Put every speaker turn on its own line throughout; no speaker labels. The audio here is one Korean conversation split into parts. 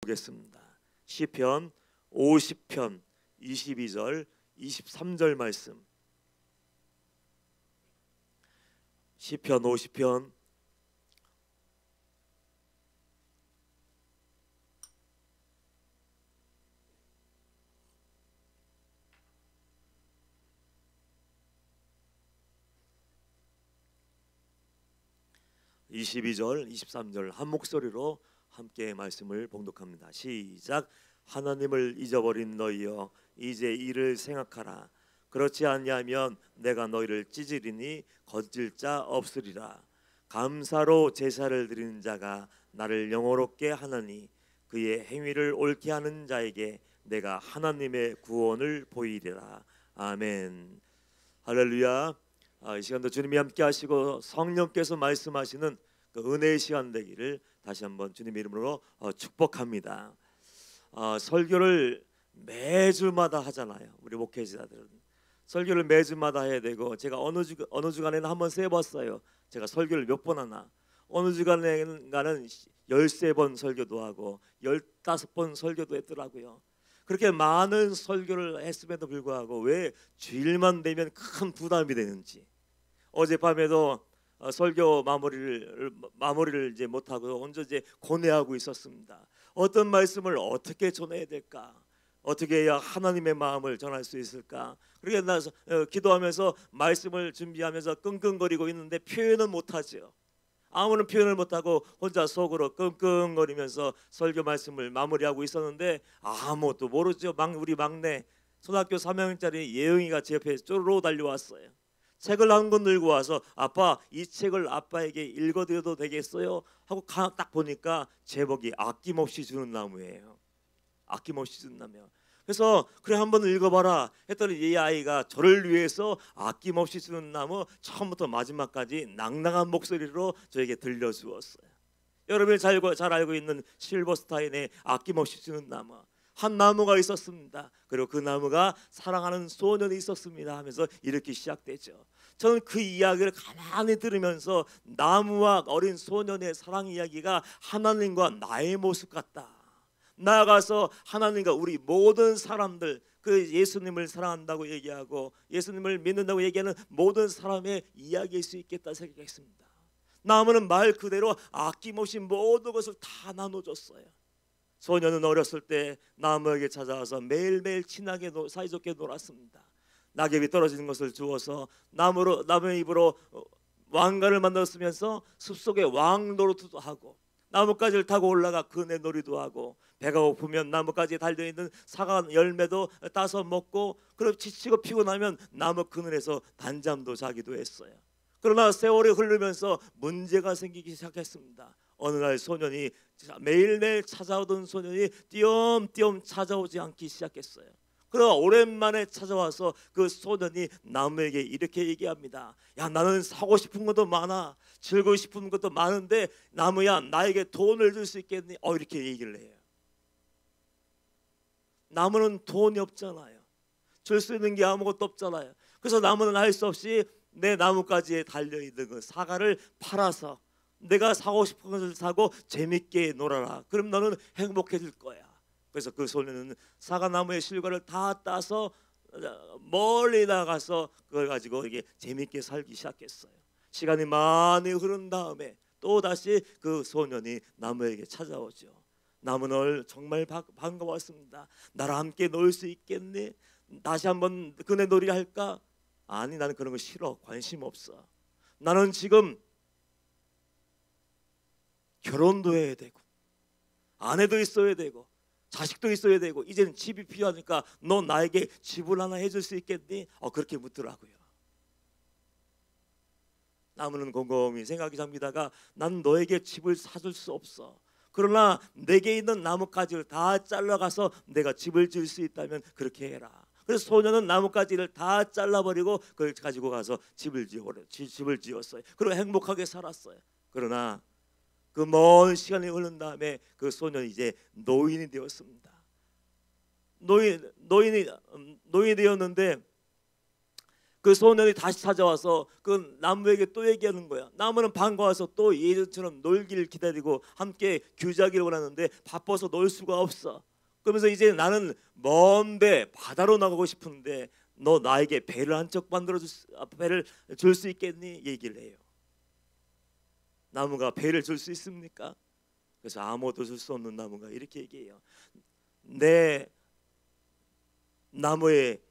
보겠습니다. 시편 50편 22절 23절 말씀. 시편 50편 22절 23절 한 목소리로 함께 말씀을 봉독합니다. 시작. 하나님을 잊어버린 너희여, 이제 이를 생각하라. 그렇지 아니하면 내가 너희를 찢으리니 건질 자 없으리라. 감사로 제사를 드리는 자가 나를 영화롭게 하나니 그의 행위를 옳게 하는 자에게 내가 하나님의 구원을 보이리라. 아멘. 할렐루야. 이 시간도 주님이 함께 하시고 성령께서 말씀하시는 그 은혜의 시간 되기를 다시 한번 주님의 이름으로 축복합니다. 설교를 매주마다 하잖아요. 우리 목회자들은 설교를 매주마다 해야 되고, 제가 어느 주간에는 한번 세봤어요. 제가 설교를 몇 번 하나. 어느 주간에는 13번 설교도 하고 15번 설교도 했더라고요. 그렇게 많은 설교를 했음에도 불구하고 왜 주일만 되면 큰 부담이 되는지. 어젯밤에도 설교 마무리를 이제 못하고 혼자 이제 고뇌하고 있었습니다. 어떤 말씀을 어떻게 전해야 될까? 어떻게 해야 하나님의 마음을 전할 수 있을까? 그렇게 나서 기도하면서 말씀을 준비하면서 끙끙거리고 있는데 표현은 못하죠. 아무런 표현을 못하고 혼자 속으로 끙끙거리면서 설교 말씀을 마무리하고 있었는데 아무것도 모르죠. 우리 막내 초등학교 3학년짜리 예영이가 제 옆에 쪼르르 달려왔어요. 책을 한 권 들고 와서 아빠, 이 책을 아빠에게 읽어드려도 되겠어요? 하고 딱 보니까 제목이 아낌없이 주는 나무예요. 아낌없이 주는 나무. 그래서 그래 한번 읽어봐라 했더니 이 아이가 저를 위해서 아낌없이 주는 나무 처음부터 마지막까지 낭낭한 목소리로 저에게 들려주었어요. 여러분이 잘 알고 있는 실버스타인의 아낌없이 주는 나무. 한 나무가 있었습니다. 그리고 그 나무가 사랑하는 소년이 있었습니다 하면서 이렇게 시작되죠. 저는 그 이야기를 가만히 들으면서 나무와 어린 소년의 사랑 이야기가 하나님과 나의 모습 같다. 나아가서 하나님과 우리 모든 사람들, 그 예수님을 사랑한다고 얘기하고 예수님을 믿는다고 얘기하는 모든 사람의 이야기일 수 있겠다 생각했습니다. 나무는 말 그대로 아낌없이 모든 것을 다 나눠줬어요. 소년은 어렸을 때 나무에게 찾아와서 매일매일 친하게 사이좋게 놀았습니다. 낙엽이 떨어지는 것을 주워서 나무의 입으로 왕관을 만들었으면서 숲속에 왕노릇도 하고 나뭇가지를 타고 올라가 그네놀이도 하고 배가 고프면 나뭇가지에 달려있는 사과 열매도 따서 먹고 그리고 지치고 피곤하면 나무 그늘에서 단잠도 자기도 했어요. 그러나 세월이 흐르면서 문제가 생기기 시작했습니다. 어느 날 소년이 매일매일 찾아오던 소년이 띄엄띄엄 찾아오지 않기 시작했어요. 그러다 오랜만에 찾아와서 그 소년이 나무에게 이렇게 얘기합니다. 야, 나는 사고 싶은 것도 많아, 즐기고 싶은 것도 많은데 나무야, 나에게 돈을 줄 수 있겠니? 이렇게 얘기를 해요. 나무는 돈이 없잖아요. 줄 수 있는 게 아무것도 없잖아요. 그래서 나무는 할 수 없이 내 나뭇가지에 달려있는 그 사과를 팔아서 내가 사고 싶은 것을 사고 재밌게 놀아라. 그럼 너는 행복해질 거야. 그래서 그 소년은 사과나무의 실과를 다 따서 멀리 나가서 그걸 가지고 이게 재밌게 살기 시작했어요. 시간이 많이 흐른 다음에 또 다시 그 소년이 나무에게 찾아오죠. 나무는 정말 반가웠습니다. 나랑 함께 놀 수 있겠니? 다시 한번 그네놀이 할까? 아니, 나는 그런 거 싫어. 관심 없어. 나는 지금 결혼도 해야 되고 아내도 있어야 되고 자식도 있어야 되고 이제는 집이 필요하니까 너 나에게 집을 하나 해줄 수 있겠니? 그렇게 묻더라고요. 나무는 곰곰이 생각이 잡니다가 난 너에게 집을 사줄 수 없어. 그러나 내게 있는 나뭇가지를 다 잘라가서 내가 집을 지을 수 있다면 그렇게 해라. 그래서 소년은 나뭇가지를 다 잘라버리고 그걸 가지고 가서 집을 지었어요. 그리고 행복하게 살았어요. 그러나 그 먼 시간이 흐른 다음에 그 소년이 이제 노인이 되었습니다. 노인이 되었는데 그 소년이 다시 찾아와서 그 나무에게 또 얘기하는 거야. 나무는 반가워서 또 예전처럼 놀기를 기다리고 함께 규자기를 원하는데 바빠서 놀 수가 없어. 그러면서 이제 나는 먼데 바다로 나가고 싶은데 너 나에게 배를 한 척 배를 줄 수 있겠니? 얘기를 해요. 나무가 배를 줄 수 있습니까? 그래서 아무것도 줄 수 없는 나무가 이렇게 얘기해요. 내 나무를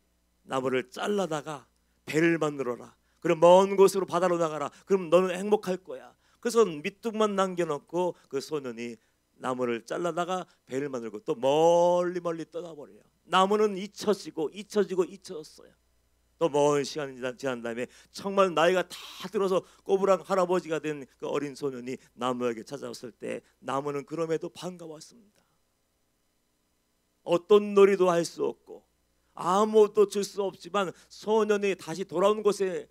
잘라다가 배를 만들어라. 그럼 먼 곳으로 바다로 나가라. 그럼 너는 행복할 거야. 그래서 밑둥만 남겨놓고 그 소년이 나무를 잘라다가 배를 만들고 또 멀리 떠나버려요. 나무는 잊혀졌어요. 또 먼 시간이 지난 다음에 정말 나이가 다 들어서 꼬부랑 할아버지가 된 그 어린 소년이 나무에게 찾아왔을 때 나무는 그럼에도 반가웠습니다. 어떤 놀이도 할 수 없고 아무것도 줄 수 없지만 소년이 다시 돌아온 곳에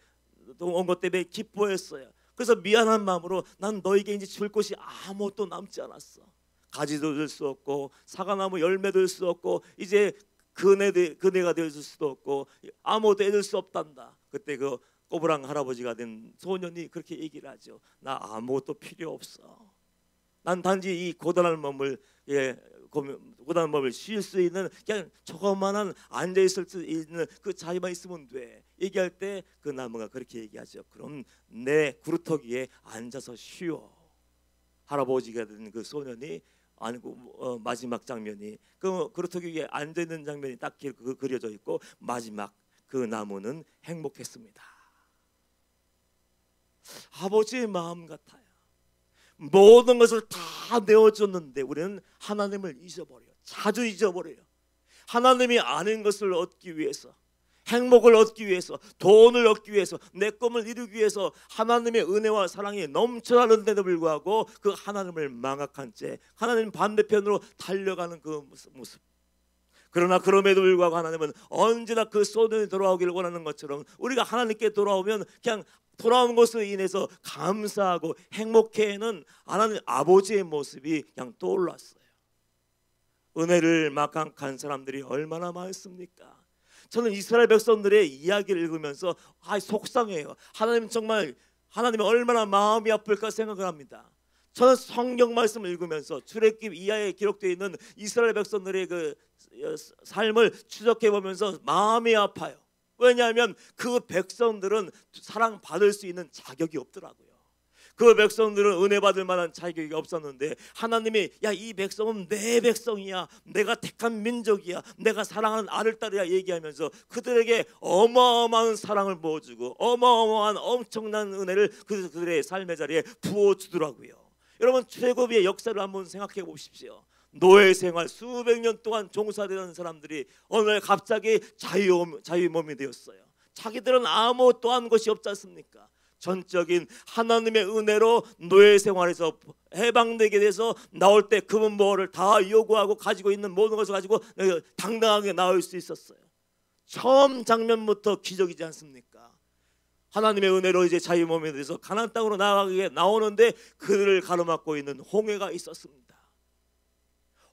온 것 때문에 기뻐했어요. 그래서 미안한 마음으로 난 너에게 이제 줄 것이 아무것도 남지 않았어. 가지도 줄 수 없고 사과나무 열매도 줄 수 없고 이제 그네가 될 수도 없고 아무것도 해줄 수 없단다. 그때 그 꼬부랑 할아버지가 된 소년이 그렇게 얘기를 하죠. 나 아무것도 필요 없어. 난 단지 이 고단한 몸을 쉴 수 있는 그냥 조그만한 앉아 있을 수 있는 그 자리만 있으면 돼. 얘기할 때 그 나무가 그렇게 얘기하죠. 그럼 내 구루터기에 앉아서 쉬어. 할아버지가 된 그 소년이 아니고 마지막 장면이 그 그루터기 위에 앉아 있는 장면이 딱 그려져 있고 마지막 그 나무는 행복했습니다. 아버지의 마음 같아요. 모든 것을 다 내어줬는데 우리는 하나님을 잊어버려요. 자주 잊어버려요. 하나님이 아닌 것을 얻기 위해서, 행복을 얻기 위해서, 돈을 얻기 위해서, 내 꿈을 이루기 위해서 하나님의 은혜와 사랑이 넘쳐나는데도 불구하고 그 하나님을 망각한 채 하나님 반대편으로 달려가는 그 모습. 그러나 그럼에도 불구하고 하나님은 언제나 그 소년이 돌아오기를 원하는 것처럼 우리가 하나님께 돌아오면 그냥 돌아온 것으로 인해서 감사하고 행복해하는 하나님 아버지의 모습이 그냥 떠올랐어요. 은혜를 망각한 사람들이 얼마나 많습니까? 저는 이스라엘 백성들의 이야기를 읽으면서 속상해요. 하나님이 얼마나 마음이 아플까 생각을 합니다. 저는 성경 말씀을 읽으면서 출애굽 이하에 기록되어 있는 이스라엘 백성들의 그 삶을 추적해 보면서 마음이 아파요. 왜냐하면 그 백성들은 사랑받을 수 있는 자격이 없더라고요. 그 백성들은 은혜 받을 만한 자격이 없었는데 하나님이 이 백성은 내 백성이야, 내가 택한 민족이야, 내가 사랑하는 아들 딸이야 얘기하면서 그들에게 어마어마한 사랑을 부어주고 어마어마한 엄청난 은혜를 그들의 삶의 자리에 부어주더라고요. 여러분 출애굽의 역사를 한번 생각해 보십시오. 노예 생활 수백 년 동안 종사되는 사람들이 어느 날 갑자기 자유의 몸이 되었어요. 자기들은 아무것도 한 것이 없지 않습니까? 전적인 하나님의 은혜로 노예 생활에서 해방되게 돼서 나올 때 금은보화를 다 요구하고 가지고 있는 모든 것을 가지고 당당하게 나올 수 있었어요. 처음 장면부터 기적이지 않습니까? 하나님의 은혜로 이제 자유의 몸이 돼서 가나안 땅으로 나오는데 그들을 가로막고 있는 홍해가 있었습니다.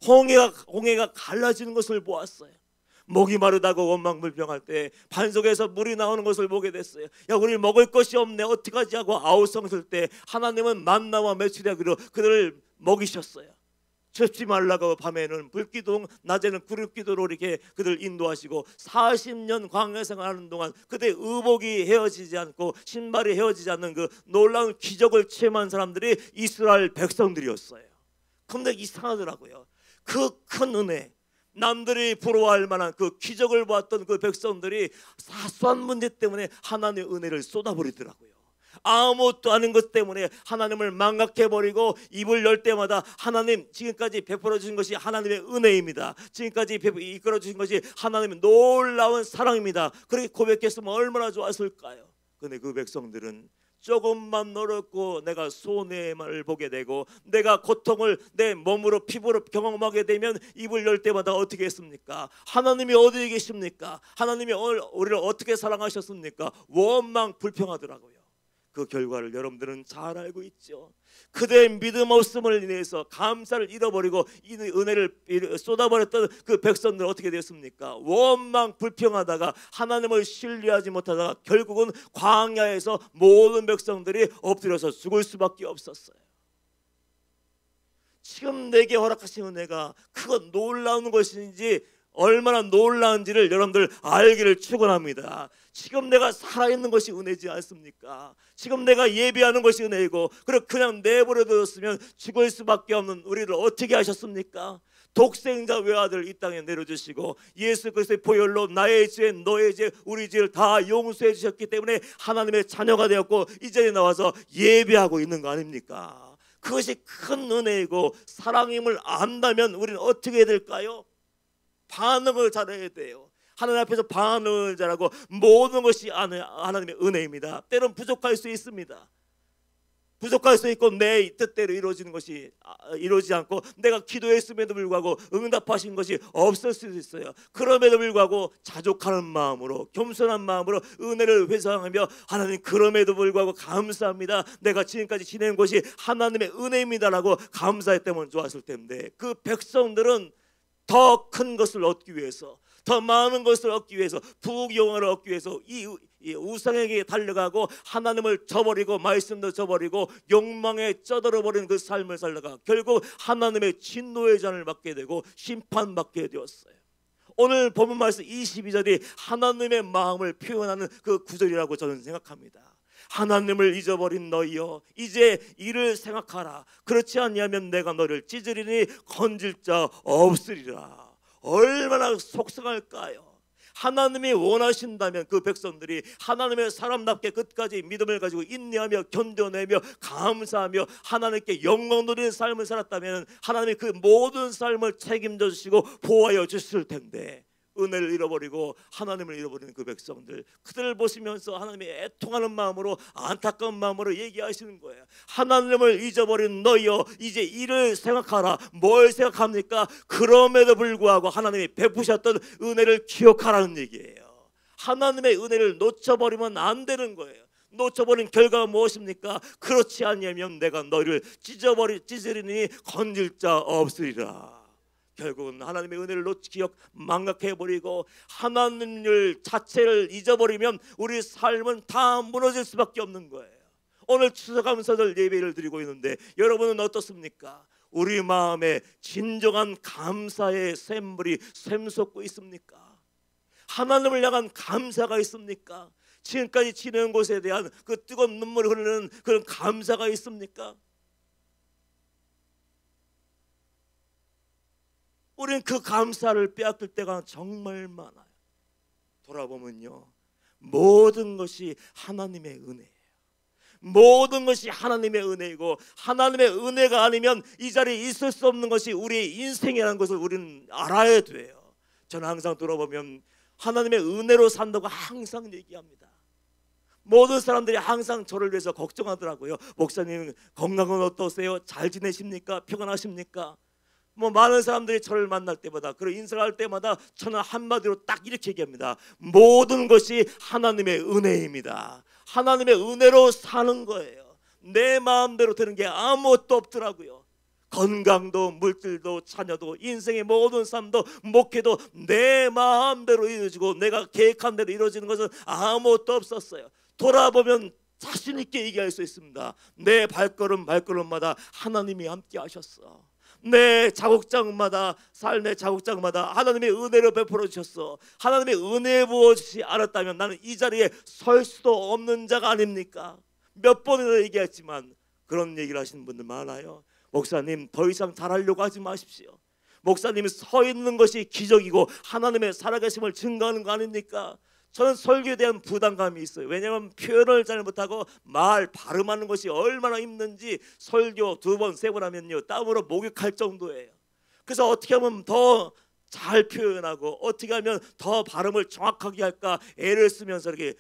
홍해가 갈라지는 것을 보았어요. 목이 마르다고 원망불평할 때 반석에서 물이 나오는 것을 보게 됐어요. 우리 먹을 것이 없네 어떡하지 하고 아우성쓸 때 하나님은 만나와 메추리아기로 그들을 먹이셨어요. 춥지 말라고 밤에는 불기둥 낮에는 구름기둥으로 이렇게 그들 인도하시고 40년 광야 생활하는 동안 그들의 의복이 헤어지지 않고 신발이 헤어지지 않는 그 놀라운 기적을 체험한 사람들이 이스라엘 백성들이었어요. 근데 이상하더라고요. 그 큰 은혜, 남들이 부러워할 만한 그 기적을 보았던 그 백성들이 사소한 문제 때문에 하나님의 은혜를 쏟아버리더라고요. 아무것도 아닌 것 때문에 하나님을 망각해버리고 입을 열 때마다 하나님 지금까지 베풀어 주신 것이 하나님의 은혜입니다. 지금까지 이끌어 주신 것이 하나님의 놀라운 사랑입니다. 그렇게 고백했으면 얼마나 좋았을까요? 그런데 그 백성들은 조금만 노렸고 내가 손해를 보게 되고 내가 고통을 내 몸으로 피부로 경험하게 되면 입을 열 때마다 어떻게 했습니까? 하나님이 어디에 계십니까? 하나님이 우리를 어떻게 사랑하셨습니까? 원망 불평하더라고요. 그 결과를 여러분들은 잘 알고 있죠. 그대의 믿음 없음을 인해서 감사를 잃어버리고 이 은혜를 쏟아버렸던 그 백성들은 어떻게 됐습니까? 원망 불평하다가 하나님을 신뢰하지 못하다가 결국은 광야에서 모든 백성들이 엎드려서 죽을 수밖에 없었어요. 지금 내게 허락하신 은혜가 그건 놀라운 것인지 얼마나 놀라운지를 여러분들 알기를 축원합니다. 지금 내가 살아있는 것이 은혜지 않습니까? 지금 내가 예배하는 것이 은혜이고 그냥 내버려두었으면 죽을 수밖에 없는 우리를 어떻게 하셨습니까? 독생자 외아들 이 땅에 내려주시고 예수 그리스도의 보혈로 나의 죄 너의 죄 우리 죄를 다 용서해 주셨기 때문에 하나님의 자녀가 되었고 이 자리에 나와서 예배하고 있는 거 아닙니까? 그것이 큰 은혜이고 사랑임을 안다면 우리는 어떻게 해야 될까요? 반응을 잘해야 돼요. 하나님 앞에서 반응을 잘하고 모든 것이 하나님의 은혜입니다. 때론 부족할 수 있습니다. 부족할 수 있고 내 뜻대로 이루어지는 것이 이루어지지 않고 내가 기도했음에도 불구하고 응답하신 것이 없을 수도 있어요. 그럼에도 불구하고 자족하는 마음으로 겸손한 마음으로 은혜를 회상하며 하나님 그럼에도 불구하고 감사합니다. 내가 지금까지 지낸 것이 하나님의 은혜입니다라고 감사했다면 좋았을 텐데 그 백성들은 더 큰 것을 얻기 위해서 더 많은 것을 얻기 위해서 부귀영화를 얻기 위해서 이 우상에게 달려가고 하나님을 저버리고 말씀도 저버리고 욕망에 쩌들어버리는 그 삶을 살다가 결국 하나님의 진노의 잔을 받게 되고 심판받게 되었어요. 오늘 본문 말씀 22절이 하나님의 마음을 표현하는 그 구절이라고 저는 생각합니다. 하나님을 잊어버린 너희여 이제 이를 생각하라. 그렇지 않냐면 내가 너를 찢으리니 건질 자 없으리라. 얼마나 속상할까요? 하나님이 원하신다면 그 백성들이 하나님의 사람답게 끝까지 믿음을 가지고 인내하며 견뎌내며 감사하며 하나님께 영광 돌리는 삶을 살았다면 하나님이 그 모든 삶을 책임져 주시고 보호하여 주실 텐데 은혜를 잃어버리고 하나님을 잃어버리는 그 백성들 그들을 보시면서 하나님이 애통하는 마음으로 안타까운 마음으로 얘기하시는 거예요. 하나님을 잊어버린 너희여 이제 이를 생각하라. 뭘 생각합니까? 그럼에도 불구하고 하나님이 베푸셨던 은혜를 기억하라는 얘기예요. 하나님의 은혜를 놓쳐버리면 안 되는 거예요. 놓쳐버린 결과가 무엇입니까? 그렇지 않으면 내가 너희를 찢으리니 건질 자 없으리라. 결국은 하나님의 은혜를 망각해버리고 하나님 자체를 잊어버리면 우리 삶은 다 무너질 수밖에 없는 거예요. 오늘 추수감사절 예배를 드리고 있는데 여러분은 어떻습니까? 우리 마음에 진정한 감사의 샘물이 샘솟고 있습니까? 하나님을 향한 감사가 있습니까? 지금까지 지낸 곳에 대한 그 뜨거운 눈물을 흐르는 그런 감사가 있습니까? 우리는 그 감사를 빼앗길 때가 정말 많아요. 돌아보면요 모든 것이 하나님의 은혜예요. 모든 것이 하나님의 은혜이고 하나님의 은혜가 아니면 이 자리에 있을 수 없는 것이 우리의 인생이라는 것을 우리는 알아야 돼요. 저는 항상 돌아보면 하나님의 은혜로 산다고 항상 얘기합니다. 모든 사람들이 항상 저를 위해서 걱정하더라고요. 목사님 건강은 어떠세요? 잘 지내십니까? 평안하십니까? 많은 사람들이 저를 만날 때마다 그리고 인사를 할 때마다 저는 한마디로 딱 이렇게 얘기합니다. 모든 것이 하나님의 은혜입니다. 하나님의 은혜로 사는 거예요. 내 마음대로 되는 게 아무것도 없더라고요. 건강도 물질도 자녀도 인생의 모든 삶도 목회도 내 마음대로 이루어지고 내가 계획한 대로 이루어지는 것은 아무것도 없었어요. 돌아보면 자신 있게 얘기할 수 있습니다. 내 발걸음마다 하나님이 함께 하셨어. 내 자국자국마다 삶의 자국자국마다 하나님의 은혜를 베풀어 주셨어. 하나님의 은혜 부어주시 않았다면 나는 이 자리에 설 수도 없는 자가 아닙니까? 몇 번이나 얘기했지만 그런 얘기를 하시는 분들 많아요. 목사님 더 이상 잘하려고 하지 마십시오. 목사님이 서 있는 것이 기적이고 하나님의 살아계심을 증거하는 거 아닙니까? 저는 설교에 대한 부담감이 있어요. 왜냐하면 표현을 잘 못하고 말 발음하는 것이 얼마나 힘든지 설교 2번, 3번 하면요 땀으로 목욕할 정도예요. 그래서 어떻게 하면 더 잘 표현하고 어떻게 하면 더 발음을 정확하게 할까 애를 쓰면서 이렇게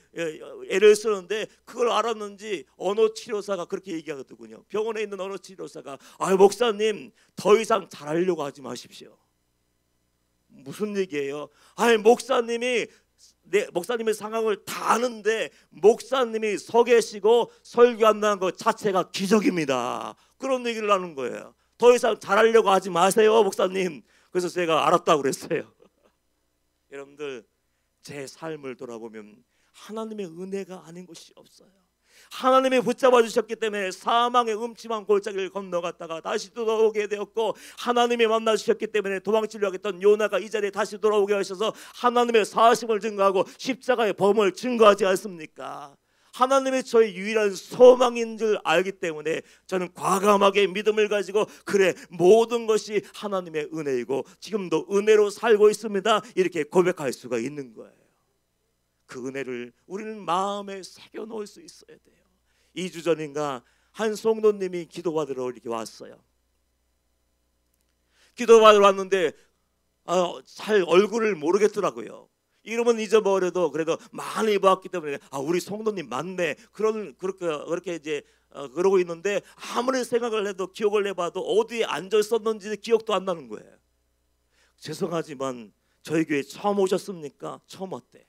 애를 쓰는데 그걸 알았는지 언어치료사가 그렇게 얘기하거든요. 병원에 있는 언어치료사가 목사님 더 이상 잘하려고 하지 마십시오. 무슨 얘기예요? 목사님이 목사님의 상황을 다 아는데 목사님이 서 계시고 설교한다는 것 자체가 기적입니다. 그런 얘기를 하는 거예요. 더 이상 잘하려고 하지 마세요, 목사님. 그래서 제가 알았다고 그랬어요. 여러분들, 제 삶을 돌아보면 하나님의 은혜가 아닌 것이 없어요. 하나님이 붙잡아 주셨기 때문에 사망의 음침한 골짜기를 건너갔다가 다시 돌아오게 되었고, 하나님이 만나 주셨기 때문에 도망치려고 했던 요나가 이 자리에 다시 돌아오게 하셔서 하나님의 사심을 증거하고 십자가의 범을 증거하지 않습니까? 하나님이 저의 유일한 소망인 줄 알기 때문에 저는 과감하게 믿음을 가지고, 그래, 모든 것이 하나님의 은혜이고 지금도 은혜로 살고 있습니다, 이렇게 고백할 수가 있는 거예요. 그 은혜를 우리는 마음에 새겨 놓을 수 있어야 돼요. 2주 전인가 한 성도님이 기도받으러 이렇게 왔어요. 기도받으러 왔는데 잘 얼굴을 모르겠더라고요. 이름은 잊어버려도 그래도 많이 봤기 때문에 우리 성도님 맞네, 그렇게 이제 그러고 있는데, 아무리 생각을 해도 기억을 해봐도 어디에 앉아 있었는지 기억도 안 나는 거예요. 죄송하지만 저희 교회 처음 오셨습니까? 처음 왔대.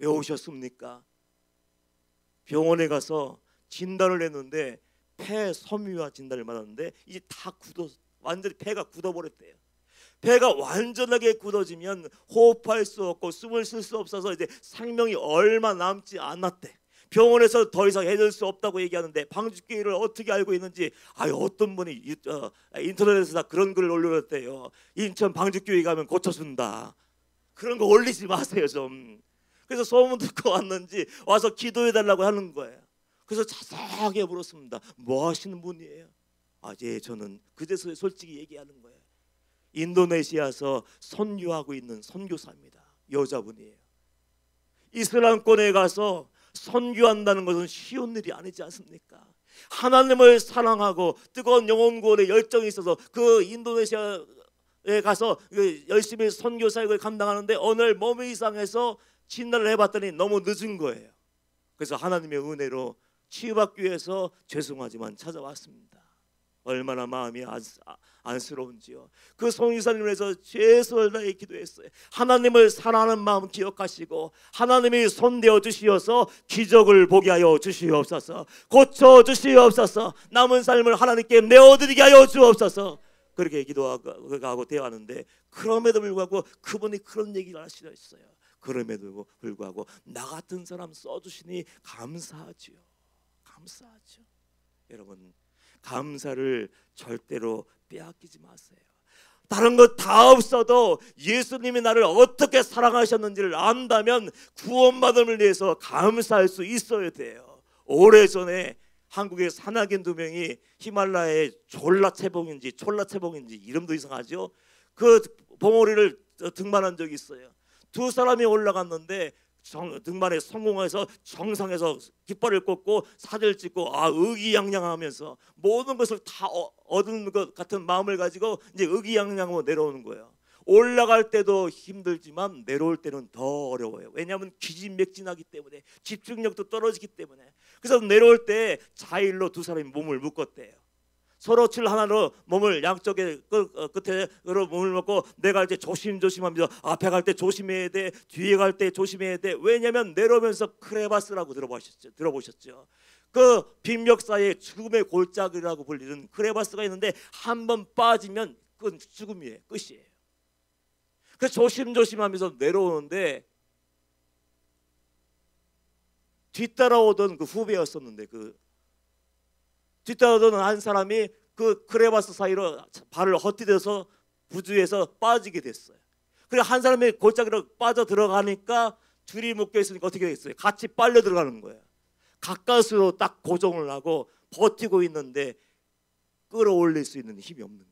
왜 오셨습니까? 병원에 가서 진단을 했는데 폐 섬유화 진단을 받았는데 이제 다 완전히 폐가 굳어버렸대요. 폐가 완전하게 굳어지면 호흡할 수 없고 숨을 쉴 수 없어서 이제 생명이 얼마 남지 않았대. 병원에서 더 이상 해낼 수 없다고 얘기하는데 방죽기를 어떻게 알고 있는지, 어떤 분이 인터넷에서 다 그런 글을 올려놨대요. 인천 방죽교회 가면 고쳐준다. 그런 거 올리지 마세요 좀. 그래서 소문 듣고 왔는지 와서 기도해달라고 하는 거예요. 그래서 자세하게 물었습니다. 뭐 하시는 분이에요? 예, 저는 그제서 솔직히 얘기하는 거예요. 인도네시아에서 선교하고 있는 선교사입니다. 여자분이에요. 이슬람권에 가서 선교한다는 것은 쉬운 일이 아니지 않습니까? 하나님을 사랑하고 뜨거운 영혼 구원에 열정이 있어서 그 인도네시아에 가서 열심히 선교 사역을 감당하는데 오늘 몸이 이상해서 진단을 해봤더니 너무 늦은 거예요. 그래서 하나님의 은혜로 치유받기 위해서 죄송하지만 찾아왔습니다. 얼마나 마음이 안쓰러운지요. 그 송유사님을 위해서 최선을 다해 기도했어요. 하나님을 사랑하는 마음 기억하시고 하나님이 손대어 주시어서 기적을 보게 하여 주시옵소서. 고쳐 주시옵소서. 남은 삶을 하나님께 내어드리게 하여 주옵소서. 그렇게 기도하고 대화하는데, 그럼에도 불구하고 그분이 그런 얘기를 하시었어요. 그럼에도 불구하고 나 같은 사람 써주시니 감사하지요. 감사하죠. 여러분, 감사를 절대로 빼앗기지 마세요. 다른 것 다 없어도 예수님이 나를 어떻게 사랑하셨는지를 안다면 구원받음을 위해서 감사할 수 있어야 돼요. 오래전에 한국의 산악인 2명이 히말라야의 졸라체봉인지 촐라체봉인지 이름도 이상하죠. 그 봉우리를 등반한 적이 있어요. 2사람이 올라갔는데 등반에 성공해서 정상에서 깃발을 꽂고 사진을 찍고 의기양양하면서 모든 것을 다 얻은 것 같은 마음을 가지고 이제 의기양양하고 내려오는 거예요. 올라갈 때도 힘들지만 내려올 때는 더 어려워요. 왜냐하면 기진맥진하기 때문에, 집중력도 떨어지기 때문에. 그래서 내려올 때 자일로 2사람이 몸을 묶었대요. 서로 칠 하나로 몸을 양쪽에 끝에로 몸을 먹고, 내가 이제 조심조심하면서 앞에 갈 때 조심해야 돼, 뒤에 갈 때 조심해야 돼. 왜냐하면 내려오면서 크레바스라고 들어보셨죠? 그 빈벽 사이에 죽음의 골짜기라고 불리는 크레바스가 있는데 한 번 빠지면 그건 죽음이에요. 끝이에요. 그래서 조심조심하면서 내려오는데 뒤따라오던 그 후배였었는데, 뒤따라오던 한 사람이 그 크레바스 사이로 발을 헛디뎌서 부주에서 빠지게 됐어요. 그래 한 사람이 골짜기로 빠져 들어가니까 줄이 묶여 있으니까 어떻게 됐어요? 같이 빨려 들어가는 거예요. 가까스로 딱 고정을 하고 버티고 있는데 끌어올릴 수 있는 힘이 없는 거예요.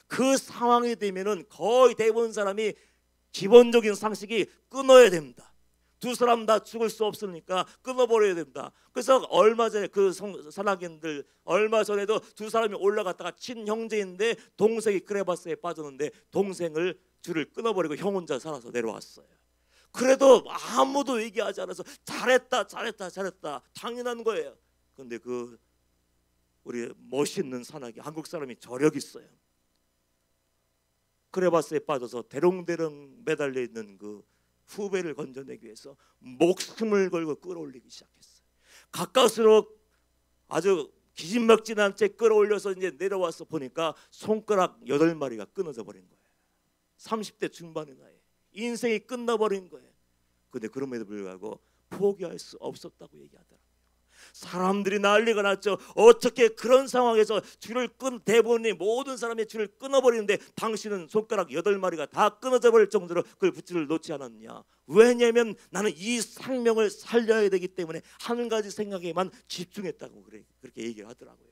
그 상황이 되면은 거의 대부분 사람이 기본적인 상식이 끊어야 됩니다. 2사람 다 죽을 수 없으니까 끊어버려야 된다. 그래서 얼마 전에 그 산악인들 얼마 전에도 2사람이 올라갔다가 친형제인데 동생이 크레바스에 빠졌는데 동생을 줄을 끊어버리고 형 혼자 살아서 내려왔어요. 그래도 아무도 얘기하지 않아서 잘했다 당연한 거예요. 그런데 그 우리 멋있는 산악인 한국 사람이 저력 있어요. 크레바스에 빠져서 대롱대롱 매달려 있는 그 후배를 건져내기 위해서 목숨을 걸고 끌어올리기 시작했어요. 가까스로 아주 기진맥진한 채 끌어올려서 이제 내려와서 보니까 손가락 8마리가 끊어져 버린 거예요. 30대 중반의 나이, 인생이 끝나버린 거예요. 근데 그럼에도 불구하고 포기할 수 없었다고 얘기하더라고요. 사람들이 난리가 났죠. 어떻게 그런 상황에서 줄을 대부분이 모든 사람의 줄을 끊어버리는데 당신은 손가락 8마리가 다 끊어져 버릴 정도로 그 붓줄을 놓지 않았냐? 왜냐하면 나는 이 생명을 살려야 되기 때문에 한 가지 생각에만 집중했다고 그렇게 얘기를 하더라고요.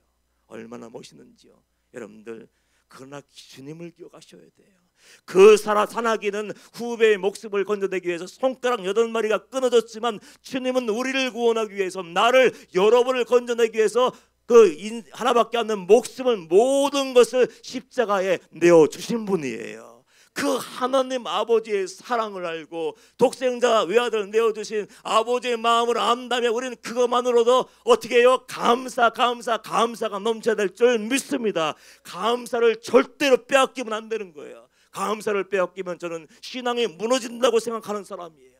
얼마나 멋있는지요. 여러분들, 그러나 주님을 기억하셔야 돼요. 그 사나기는 후배의 목숨을 건져내기 위해서 손가락 8마리가 끊어졌지만 주님은 우리를 구원하기 위해서, 나를, 여러분을 건져내기 위해서 그 하나밖에 없는 목숨을, 모든 것을 십자가에 내어주신 분이에요. 그 하나님 아버지의 사랑을 알고 독생자 외아들을 내어주신 아버지의 마음을 안다면 우리는 그것만으로도 어떻게 해요? 감사가 넘쳐야 될 줄 믿습니다. 감사를 절대로 빼앗기면 안 되는 거예요. 감사를 빼앗기면 저는 신앙이 무너진다고 생각하는 사람이에요.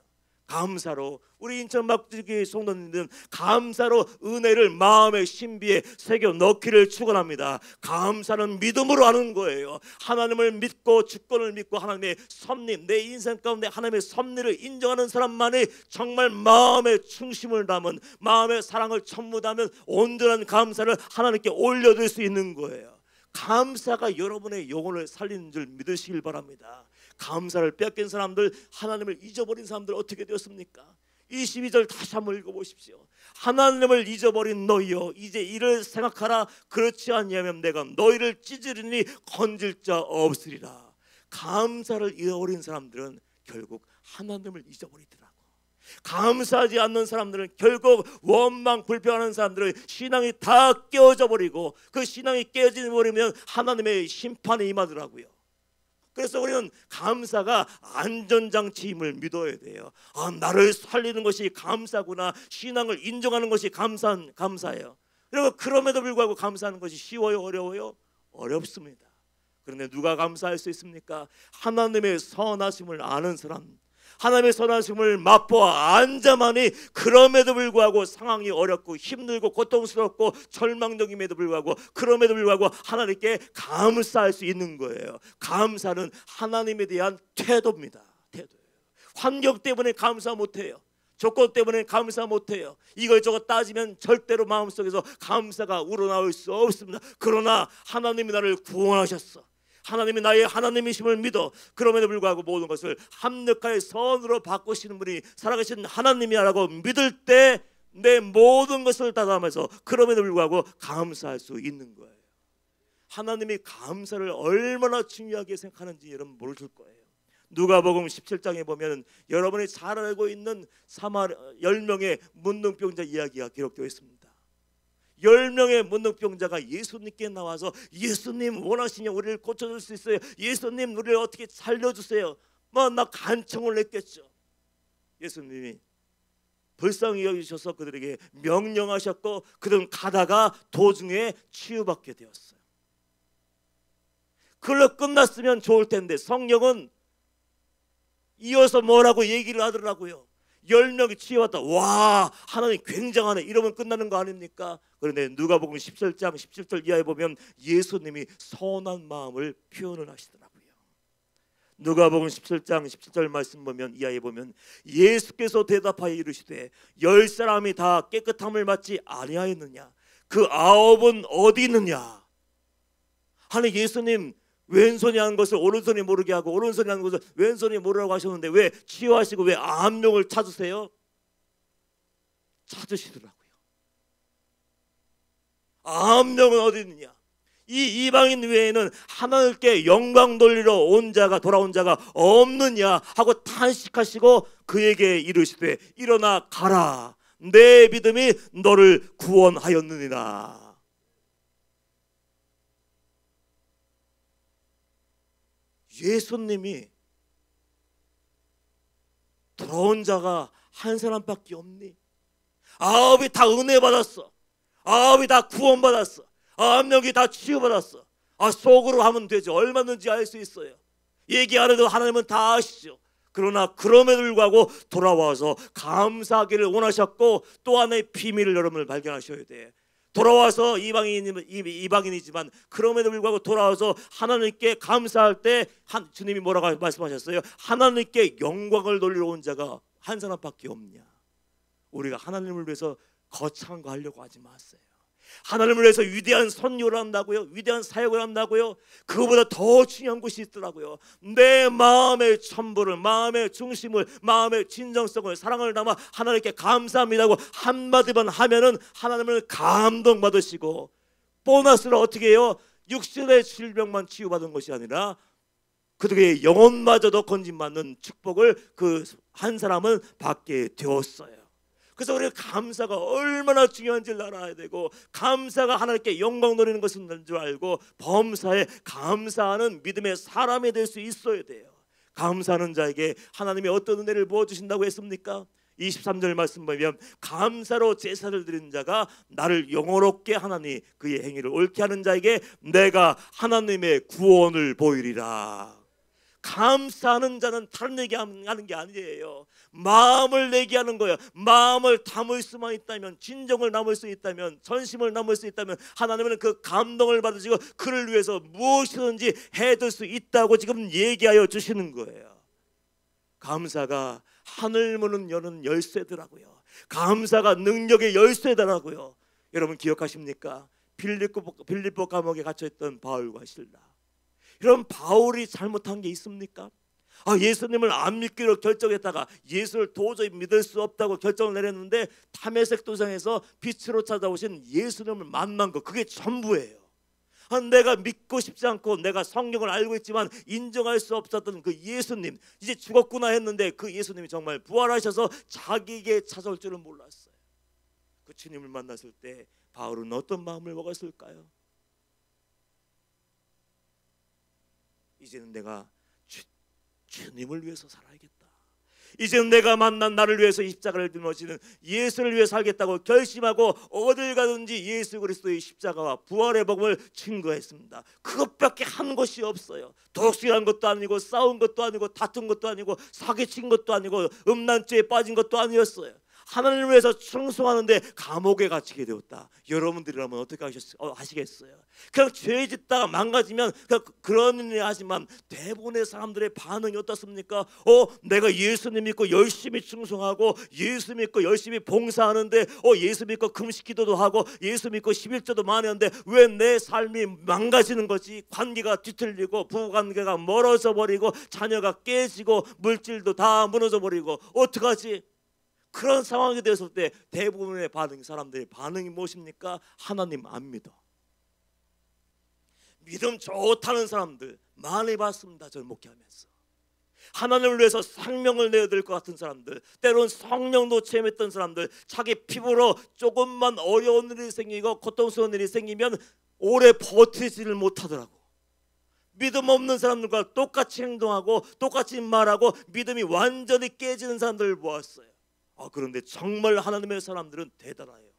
감사로, 우리 인천 막주기 성도님들은 감사로 은혜를 마음의 신비에 새겨 넣기를 축원합니다. 감사는 믿음으로 하는 거예요. 하나님을 믿고 주권을 믿고 하나님의 섭리, 내 인생 가운데 하나님의 섭리를 인정하는 사람만이 정말 마음의 충심을 담은, 마음의 사랑을 전무하면 온전한 감사를 하나님께 올려드릴 수 있는 거예요. 감사가 여러분의 영혼을 살리는 줄 믿으시길 바랍니다. 감사를 빼앗긴 사람들, 하나님을 잊어버린 사람들 어떻게 되었습니까? 22절 다시 한번 읽어보십시오. 하나님을 잊어버린 너희여, 이제 이를 생각하라. 그렇지 않으면 내가 너희를 찢으리니 건질 자 없으리라. 감사를 잃어버린 사람들은 결국 하나님을 잊어버리더라고. 감사하지 않는 사람들은 결국 원망 불평하는 사람들은 신앙이 다 깨어져 버리고, 그 신앙이 깨어져 버리면 하나님의 심판이 임하더라고요. 그래서 우리는 감사가 안전장치임을 믿어야 돼요. 아, 나를 살리는 것이 감사구나. 신앙을 인정하는 것이 감사예요. 그리고 그럼에도 불구하고 감사하는 것이 쉬워요? 어려워요? 어렵습니다. 그런데 누가 감사할 수 있습니까? 하나님의 선하심을 아는 사람, 하나님의 선하심을 맛보아 안 자만이, 그럼에도 불구하고 상황이 어렵고 힘들고 고통스럽고 절망적임에도 불구하고, 그럼에도 불구하고 하나님께 감사할 수 있는 거예요. 감사는 하나님에 대한 태도입니다. 태도예요. 환경 때문에 감사 못해요. 조건 때문에 감사 못해요. 이것저것 따지면 절대로 마음속에서 감사가 우러나올 수 없습니다. 그러나 하나님이 나를 구원하셨어, 하나님이 나의 하나님이심을 믿어, 그럼에도 불구하고 모든 것을 합력하여 선으로 바꾸시는 분이 살아계신 하나님이라고 믿을 때 내 모든 것을 따라하면서 그럼에도 불구하고 감사할 수 있는 거예요. 하나님이 감사를 얼마나 중요하게 생각하는지 여러분 모르실 거예요. 누가복음 17장에 보면 여러분이 잘 알고 있는 10명의 문둥병자 이야기가 기록되어 있습니다. 10명의 문둥병자가 예수님께 나와서, 예수님 원하시면 우리를 고쳐줄 수 있어요. 예수님 우리를 어떻게 살려주세요. 나 간청을 했겠죠. 예수님이 불쌍히 여기셔서 그들에게 명령하셨고, 그들은 가다가 도중에 치유받게 되었어요. 그걸로 끝났으면 좋을 텐데 성경은 이어서 뭐라고 얘기를 하더라고요. 10명이 치유받다. 와, 하나님 굉장하네. 이러면 끝나는 거 아닙니까? 그런데 누가복음 17장 17절 이하에 보면 예수님이 선한 마음을 표현을 하시더라고요. 누가복음 17장 17절 말씀 보면, 이하에 보면 예수께서 대답하여 이르시되 10사람이 다 깨끗함을 받지 아니하였느냐? 그 9은 어디 있느냐? 아니, 예수님 왼손이 한 것을 오른손이 모르게 하고 오른손이 한 것을 왼손이 모르라고 하셨는데 왜 치유하시고 왜 9명을 찾으세요? 찾으시더라고요. 9명은 어디 있느냐? 이 이방인 외에는 하나님께 영광 돌리러 돌아온 자가 없느냐 하고 탄식하시고 그에게 이르시되 일어나 가라, 내 믿음이 너를 구원하였느니라. 예수님이 돌아온 자가 한 사람밖에 없니? 9이 다 은혜 받았어. 9이 다 구원 받았어. 9명이 다 치유 받았어. 속으로 하면 되죠. 얼마든지 할 수 있어요. 얘기 안 해도 하나님은 다 아시죠. 그러나 그럼에도 불구하고 돌아와서 감사하기를 원하셨고, 또 하나의 비밀을 여러분을 발견하셔야 돼. 돌아와서 이방인이지만 그럼에도 불구하고 돌아와서 하나님께 감사할 때 주님이 뭐라고 말씀하셨어요? 하나님께 영광을 돌리러 온 자가 한 사람밖에 없냐. 우리가 하나님을 위해서 거창한 거 하려고 하지 마세요. 하나님을 위해서 위대한 선교를 한다고요? 위대한 사역을 한다고요? 그거보다 더 중요한 것이 있더라고요. 내 마음의 전부를, 마음의 중심을, 마음의 진정성을, 사랑을 담아 하나님께 감사합니다고 한마디만 하면은 하나님을 감동받으시고, 보너스를 어떻게 해요? 육신의 질병만 치유받은 것이 아니라 그들의 영혼마저도 건진받는 축복을 그 한 사람은 받게 되었어요. 그래서 우리가 감사가 얼마나 중요한지를 알아야 되고, 감사가 하나님께 영광 돌리는 것인 줄 알고 범사에 감사하는 믿음의 사람이 될 수 있어야 돼요. 감사하는 자에게 하나님이 어떤 은혜를 부어주신다고 했습니까? 23절 말씀 보면 감사로 제사를 드리는 자가 나를 영원롭게 하나니 그의 행위를 옳게 하는 자에게 내가 하나님의 구원을 보이리라. 감사하는 자는 다른 얘기하는 게 아니에요. 마음을 내기하는 거예요. 마음을 담을 수만 있다면, 진정을 담을 수 있다면, 전심을 담을 수 있다면 하나님은 그 감동을 받으시고 그를 위해서 무엇이든지 해둘 수 있다고 지금 얘기하여 주시는 거예요. 감사가 하늘 문을 여는 열쇠더라고요. 감사가 능력의 열쇠더라고요. 여러분 기억하십니까? 빌립보 감옥에 갇혀있던 바울과 실라. 그럼 바울이 잘못한 게 있습니까? 예수님을 안 믿기로 결정했다가 예수를 도저히 믿을 수 없다고 결정을 내렸는데 다메섹 도상에서 빛으로 찾아오신 예수님을 만난 거, 그게 전부예요. 내가 믿고 싶지 않고 내가 성경을 알고 있지만 인정할 수 없었던 그 예수님, 이제 죽었구나 했는데 그 예수님이 정말 부활하셔서 자기에게 찾아올 줄은 몰랐어요. 그 주님을 만났을 때 바울은 어떤 마음을 먹었을까요? 이제는 내가 주님을 위해서 살아야겠다. 이제는 내가 만난 나를 위해서 십자가를 짊어지는 예수를 위해 살겠다고 결심하고 어딜 가든지 예수 그리스도의 십자가와 부활의 복음을 증거했습니다. 그것밖에 한 것이 없어요. 독실한 것도 아니고 싸운 것도 아니고 다툰 것도 아니고 사기친 것도 아니고 음란죄에 빠진 것도 아니었어요. 하나님을 위해서 충성하는데 감옥에 갇히게 되었다. 여러분들이라면 어떻게 하시겠어요? 그냥 죄 짓다가 망가지면 그런 일 하지만 대부분의 사람들의 반응이 어떻습니까? 내가 예수님 믿고 열심히 충성하고 예수 믿고 열심히 봉사하는데 예수 믿고 금식 기도도 하고 예수 믿고 11조도 많이 하는데 왜 내 삶이 망가지는 거지? 관계가 뒤틀리고 부부관계가 멀어져 버리고 자녀가 깨지고 물질도 다 무너져 버리고 어떡하지? 그런 상황이 되었을 때 대부분의 사람들의 반응이 무엇입니까? 하나님 안 믿어. 믿음 좋다는 사람들 많이 봤습니다. 저를 목회하면서. 하나님을 위해서 생명을 내야 될 것 같은 사람들, 때로는 성령도 체험했던 사람들, 자기 피부로 조금만 어려운 일이 생기고 고통스러운 일이 생기면 오래 버티지를 못하더라고. 믿음 없는 사람들과 똑같이 행동하고 똑같이 말하고 믿음이 완전히 깨지는 사람들을 보았어요. 그런데 정말 하나님의 사람들은 대단해요.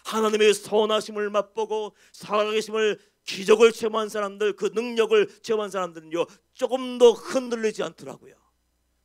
하나님의 선하심을 맛보고 살아계심을, 기적을 체험한 사람들, 그 능력을 체험한 사람들은요 조금도 흔들리지 않더라고요.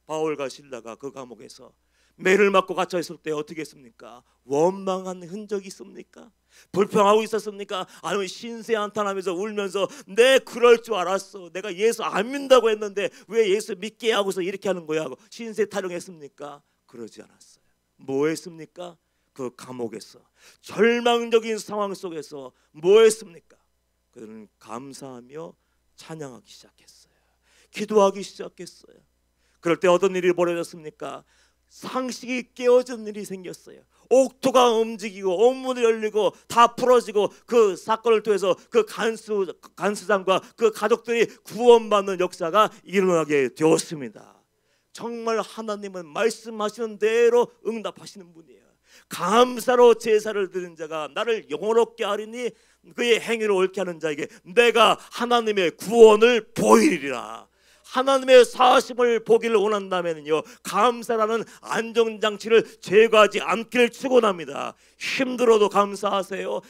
바울과 실라가 그 감옥에서 매를 맞고 갇혀 있을 때 어떻게 했습니까? 원망한 흔적이 있습니까? 불평하고 있었습니까? 아니면 신세 한탄하면서 울면서 내 그럴 줄 알았어, 내가 예수 안 믿는다고 했는데 왜 예수 믿게 하고서 이렇게 하는 거야 하고 신세 타령했습니까? 그러지 않았어요. 뭐 했습니까? 그 감옥에서 절망적인 상황 속에서 뭐 했습니까? 그들은 감사하며 찬양하기 시작했어요. 기도하기 시작했어요. 그럴 때 어떤 일이 벌어졌습니까? 상식이 깨어진 일이 생겼어요. 옥토가 움직이고 옥문이 열리고 다 풀어지고 그 사건을 통해서 그 간수장과 그 가족들이 구원받는 역사가 일어나게 되었습니다. 정말 하나님은 말씀하시는 대로 응답하시는 분이에요. 감사로 제사를 드린 자가 나를 영원롭게 하리니 그의 행위를 옳게 하는 자에게 내가 하나님의 구원을 보이리라. 하나님의 사심을 보기를 원한다면요 감사라는 안정장치를 제거하지 않기를 축원합니다. 힘들어도 감사하세요.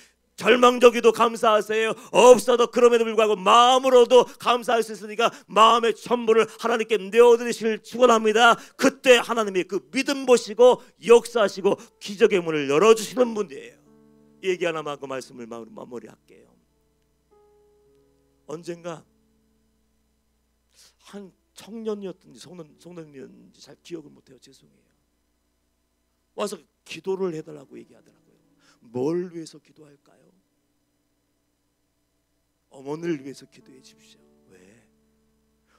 절망적이도 감사하세요. 없어도 그럼에도 불구하고 마음으로도 감사할 수 있으니까 마음의 전부를 하나님께 내어드리실 축원합니다. 그때 하나님이 그 믿음 보시고 역사하시고 기적의 문을 열어주시는 분이에요. 얘기 하나만 하고 말씀을 마무리할게요. 언젠가 한 청년이었든지 성년이었는지 잘 기억을 못해요. 죄송해요. 와서 기도를 해달라고 얘기하더라고요. 뭘 위해서 기도할까요? 어머니를 위해서 기도해 주십시오. 왜?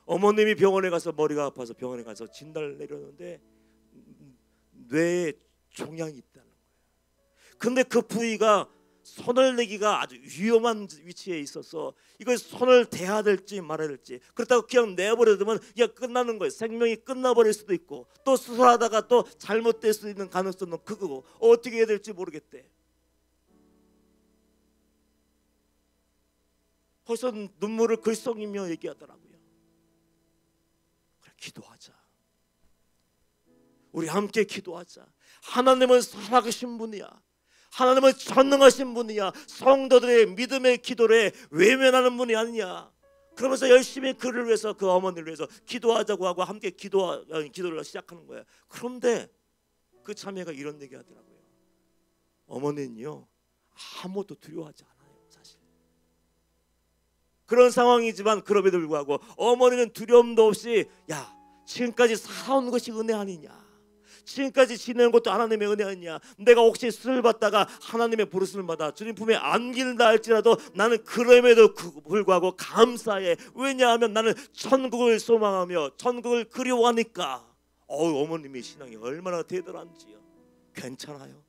어머님이 병원에 가서 머리가 아파서 병원에 가서 진단을 내렸는데 뇌에 종양이 있다는 거예요. 근데 그 부위가 손을 내기가 아주 위험한 위치에 있어서 이걸 손을 대야 될지 말아야 될지, 그렇다고 그냥 내버려두면 이게 끝나는 거예요. 생명이 끝나버릴 수도 있고 또 수술하다가 또 잘못될 수 있는 가능성은 크고 어떻게 해야 될지 모르겠대. 벌써 눈물을 글썽이며 얘기하더라고요. 그래, 기도하자. 우리 함께 기도하자. 하나님은 살아계신 분이야. 하나님은 전능하신 분이야. 성도들의 믿음의 기도를 외면하는 분이 아니냐. 그러면서 열심히 그를 위해서, 그 어머니를 위해서 기도하자고 하고 함께 기도를 시작하는 거예요. 그런데 그 자매가 이런 얘기 하더라고요. 어머니는요 아무것도 두려워하지 않아요. 사실 그런 상황이지만 그럼에도 불구하고 어머니는 두려움도 없이, 야, 지금까지 살아온 것이 은혜 아니냐, 지금까지 지내는 것도 하나님의 은혜 아니냐, 내가 혹시 수술 받다가 하나님의 부르심을 받아 주님 품에 안긴다 할지라도 나는 그럼에도 불구하고 감사해. 왜냐하면 나는 천국을 소망하며 천국을 그리워하니까. 어머님의 신앙이 얼마나 대단한지요. 괜찮아요.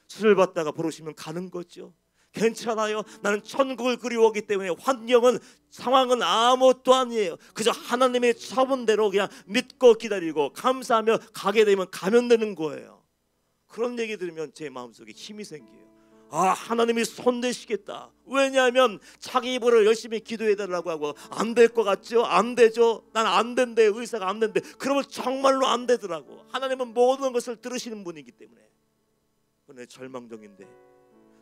수술 받다가 부르시면 가는 거죠. 괜찮아요. 나는 천국을 그리워하기 때문에 환경은, 상황은 아무것도 아니에요. 그저 하나님의 처분대로 그냥 믿고 기다리고 감사하며 가게 되면 가면 되는 거예요. 그런 얘기 들으면 제 마음속에 힘이 생겨요. 아, 하나님이 손대시겠다. 왜냐하면 자기 입으로 열심히 기도해달라고 하고 안 될 것 같죠? 안 되죠? 난 안 된대. 의사가 안 된대. 그러면 정말로 안 되더라고. 하나님은 모든 것을 들으시는 분이기 때문에. 그런데 절망적인데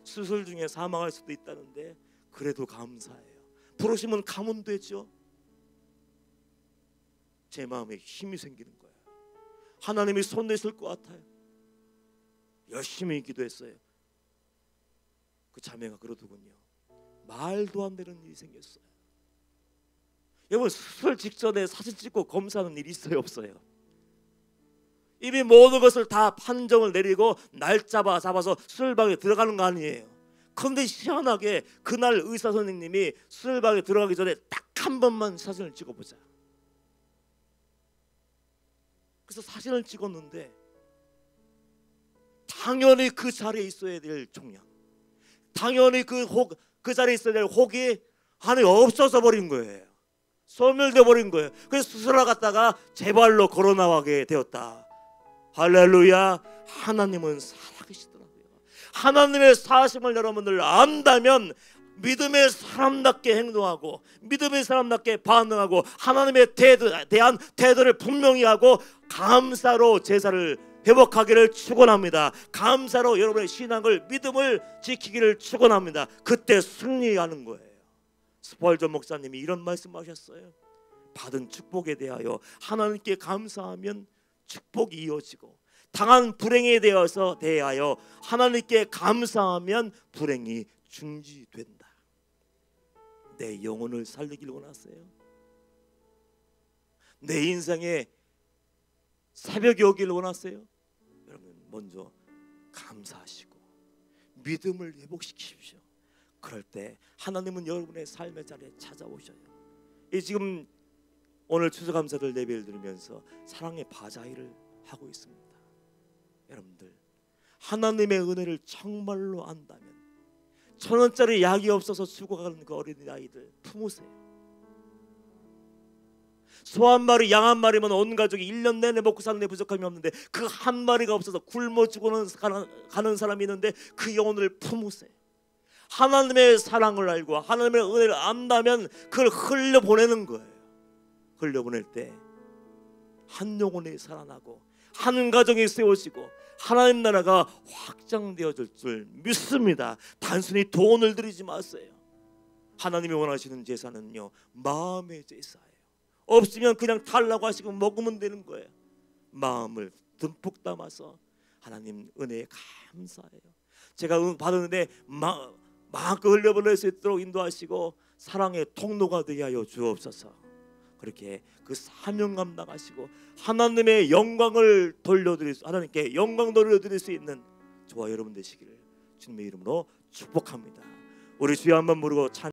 수술 중에 사망할 수도 있다는데 그래도 감사해요. 부르시면 가면 되죠. 제 마음에 힘이 생기는 거예요. 하나님이 손 내실 것 같아요. 열심히 기도했어요. 그 자매가 그러더군요. 말도 안 되는 일이 생겼어요. 여러분, 수술 직전에 사진 찍고 검사하는 일이 있어요, 없어요? 이미 모든 것을 다 판정을 내리고 날 잡아서 수술방에 들어가는 거 아니에요. 그런데 희한하게 그날 의사 선생님이 수술방에 들어가기 전에 딱 한 번만 사진을 찍어보자. 그래서 사진을 찍었는데 당연히 그 자리에 있어야 될 종양, 당연히 그 자리에 있어야 될 혹이 안에 없어져 버린 거예요. 소멸돼 버린 거예요. 그래서 수술하러 갔다가 제 발로 걸어 나가게 되었다. 할렐루야. 하나님은 살아계시더라고요. 하나님의 사심을 여러분들 안다면 믿음의 사람답게 행동하고 믿음의 사람답게 반응하고 하나님의 대한 태도를 분명히 하고 감사로 제사를 회복하기를 축원합니다. 감사로 여러분의 신앙을, 믿음을 지키기를 축원합니다. 그때 승리하는 거예요. 스펄전 목사님이 이런 말씀하셨어요. 받은 축복에 대하여 하나님께 감사하면 축복이 이어지고, 당한 불행에 대하여 하나님께 감사하면 불행이 중지된다. 내 영혼을 살리길 원하세요? 내 인생에 새벽이 오길 원하세요? 여러분, 먼저 감사하시고 믿음을 회복시키십시오. 그럴 때 하나님은 여러분의 삶의 자리에 찾아오셔요. 지금 오늘 추수감사절 예배를 드리면서 사랑의 바자회를 하고 있습니다. 여러분들, 하나님의 은혜를 정말로 안다면 1,000원짜리 약이 없어서 죽어가는 그 어린아이들 품으세요. 소 한 마리, 양 한 마리면 온 가족이 1년 내내 먹고 사는 데 부족함이 없는데 그 한 마리가 없어서 굶어 죽어는 가는 사람이 있는데 그 영혼을 품으세요. 하나님의 사랑을 알고 하나님의 은혜를 안다면 그걸 흘려보내는 거예요. 흘려보낼 때 한 영혼이 살아나고 한 가정이 세워지고 하나님 나라가 확장되어질 줄 믿습니다. 단순히 돈을 들이지 마세요. 하나님이 원하시는 제사는요, 마음의 제사예요. 없으면 그냥 달라고 하시고 먹으면 되는 거예요. 마음을 듬뿍 담아서 하나님 은혜에 감사해요. 제가 받았는데 마음껏 흘려보낼 수 있도록 인도하시고 사랑의 통로가 되게 하여 주옵소서. 그렇게 그 사명감 나가시고 하나님의 영광을 하나님께 영광 돌려드릴 수 있는 저와 여러분 되시기를 주님의 이름으로 축복합니다. 우리 주여 한번 부르고 찬